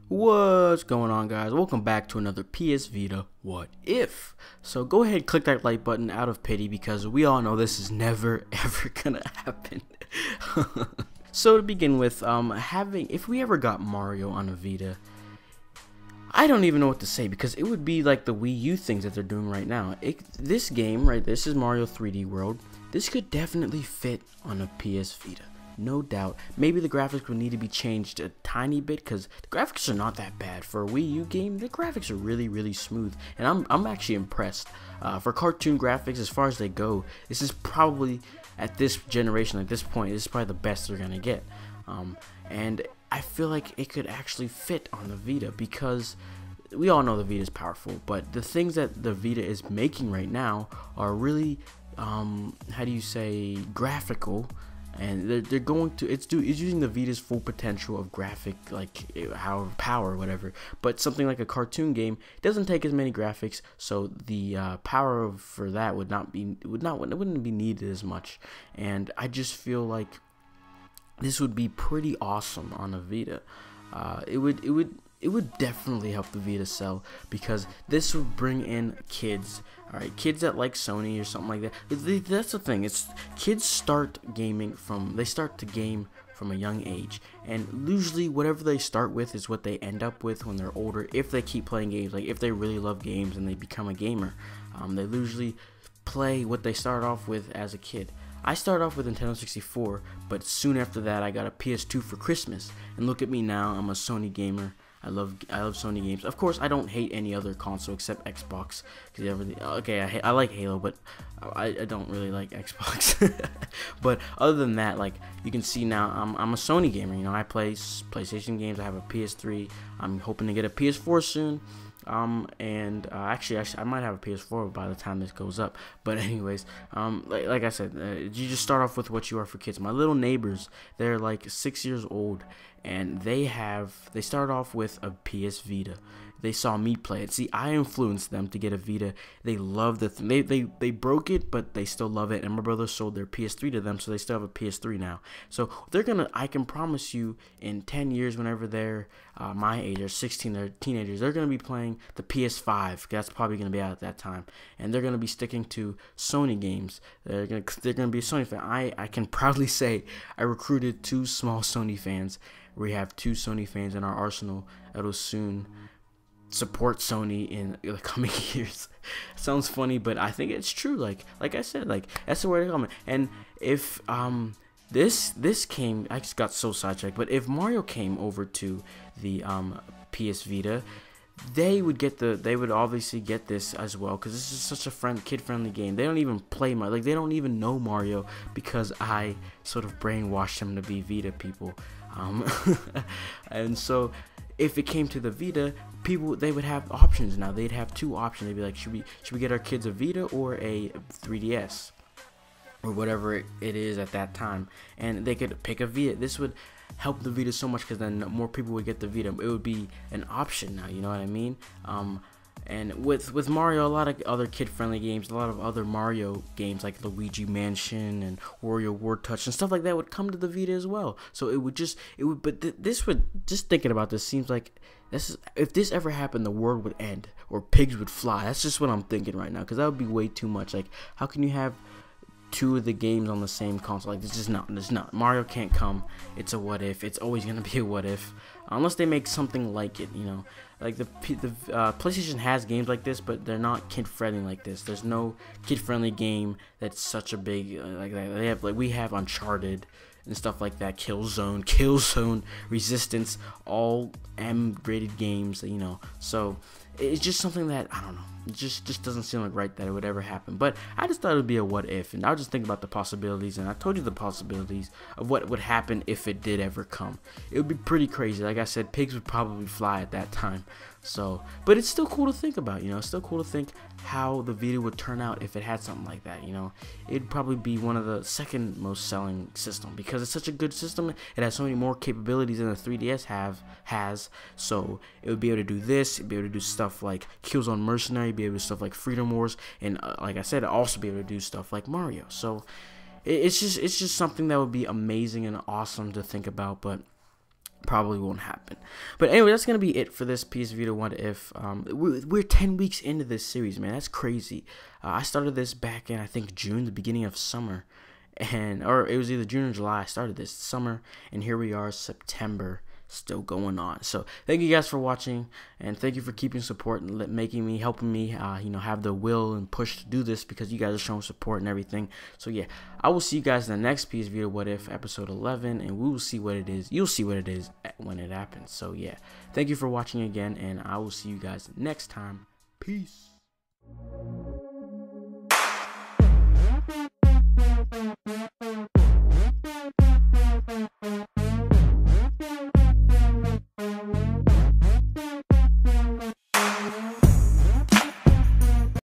What's going on, guys? Welcome back to another PS Vita What If. So go ahead, click that like button out of pity because we all know this is never ever gonna happen. So to begin with, if we ever got Mario on a Vita, I don't even know what to say because it would be like the Wii U things that they're doing right now. This game, right, this is Mario 3D World. This could definitely fit on a PS Vita. No doubt. Maybe the graphics would need to be changed a tiny bit because the graphics are not that bad. For a Wii U game, the graphics are really smooth. And I'm actually impressed. For cartoon graphics, as far as they go, this is probably, at this generation, at this point, this is probably the best they're going to get. And I feel like it could actually fit on the Vita because we all know the Vita is powerful. But the things that the Vita is making right now are really, how do you say, graphical. And they're going to it's using the Vita's full potential of graphic, like how power or whatever. But something like a cartoon game doesn't take as many graphics, so the power for that wouldn't be needed as much. And I just feel like this would be pretty awesome on a Vita. It would definitely help the Vita sell because this would bring in kids. Alright, kids that like Sony or something like that. That's the thing. Kids start gaming they start to game from a young age, and usually whatever they start with is what they end up with when they're older. If they keep playing games, like if they really love games and they become a gamer, they usually play what they started off with as a kid. I started off with Nintendo 64, but soon after that I got a PS2 for Christmas, and look at me now. I'm a Sony gamer. I love Sony games. Of course, I don't hate any other console except Xbox. Okay, I like Halo, but I don't really like Xbox. But other than that, like you can see now, I'm a Sony gamer. You know, I play PlayStation games. I have a PS3. I'm hoping to get a PS4 soon. Actually, I might have a PS4 by the time this goes up. But anyways, like I said, you just start off with what you are for kids. My little neighbors, they're like 6 years old, and they start off with a PS Vita. They saw me play it. See, I influenced them to get a Vita. They love the thing. They broke it, but they still love it. And my brother sold their PS3 to them, so they still have a PS3 now. So I can promise you, in 10 years, whenever they're my age, they're 16, they're teenagers, they're gonna be playing the PS5. That's probably gonna be out at that time, and they're gonna be sticking to Sony games. They're gonna be a Sony fan. I can proudly say I recruited 2 small Sony fans. We have 2 Sony fans in our arsenal that'll soon support Sony in the coming years. Sounds funny, but I think it's true. Like I said, like that's the way to come. And if this came, I just got so sidetracked. But if Mario came over to the PS Vita, they would obviously get this as well because this is such a kid-friendly game. They don't even play Mario, like they don't even know Mario because I sort of brainwashed them to be Vita people. And so if it came to the Vita, they would have options now. They'd have 2 options. They'd be like, should we get our kids a Vita or a 3DS or whatever it is at that time, and they could pick a Vita. This would help the Vita so much because then more people would get the Vita. It would be an option now, you know what I mean? And with Mario, a lot of other kid-friendly games, a lot of other Mario games like Luigi Mansion and Wario War Touch and stuff like that would come to the Vita as well. So this would, just thinking about this, seems like if this ever happened, the world would end or pigs would fly. That's just what I'm thinking right now, because that would be way too much. Like, how can you have 2 of the games on the same console? Like, this is not. Mario can't come. It's a what if. It's always gonna be a what if, unless they make something like it. You know, like the PlayStation has games like this, but they're not kid-friendly like this. There's no kid-friendly game that's such a big like that. We have Uncharted and stuff like that, Killzone, Resistance, all M-rated games, you know. So it's just something that, I don't know, it just doesn't seem like right that it would ever happen. But I just thought it would be a what if, and I was just thinking about the possibilities, and I told you the possibilities of what would happen if it did ever come. It would be pretty crazy. Like I said, pigs would probably fly at that time. So, but it's still cool to think about, you know. It's still cool to think how the Vita would turn out if it had something like that, you know. It'd probably be one of the second most selling system because it's such a good system. It has so many more capabilities than the 3DS has. So it would be able to do this. It'd be able to do stuff like Killzone Mercenary. Be able to do stuff like Freedom Wars, and like I said, also be able to do stuff like Mario. So it's just something that would be amazing and awesome to think about. But probably won't happen. But anyway, that's gonna be it for this PS Vita What If. We're 10 weeks into this series, man. That's crazy. I started this back in, I think, June, the beginning of summer, or it was either June or July. I started this summer, and here we are, September, still going on. So thank you guys for watching, and thank you for keeping support and helping me have the will and push to do this, because you guys are showing support and everything. So yeah, I will see you guys in the next PS Vita What If, episode 11, and we will see what it is. You'll see what it is when it happens. So yeah, thank you for watching again, and I will see you guys next time. Peace.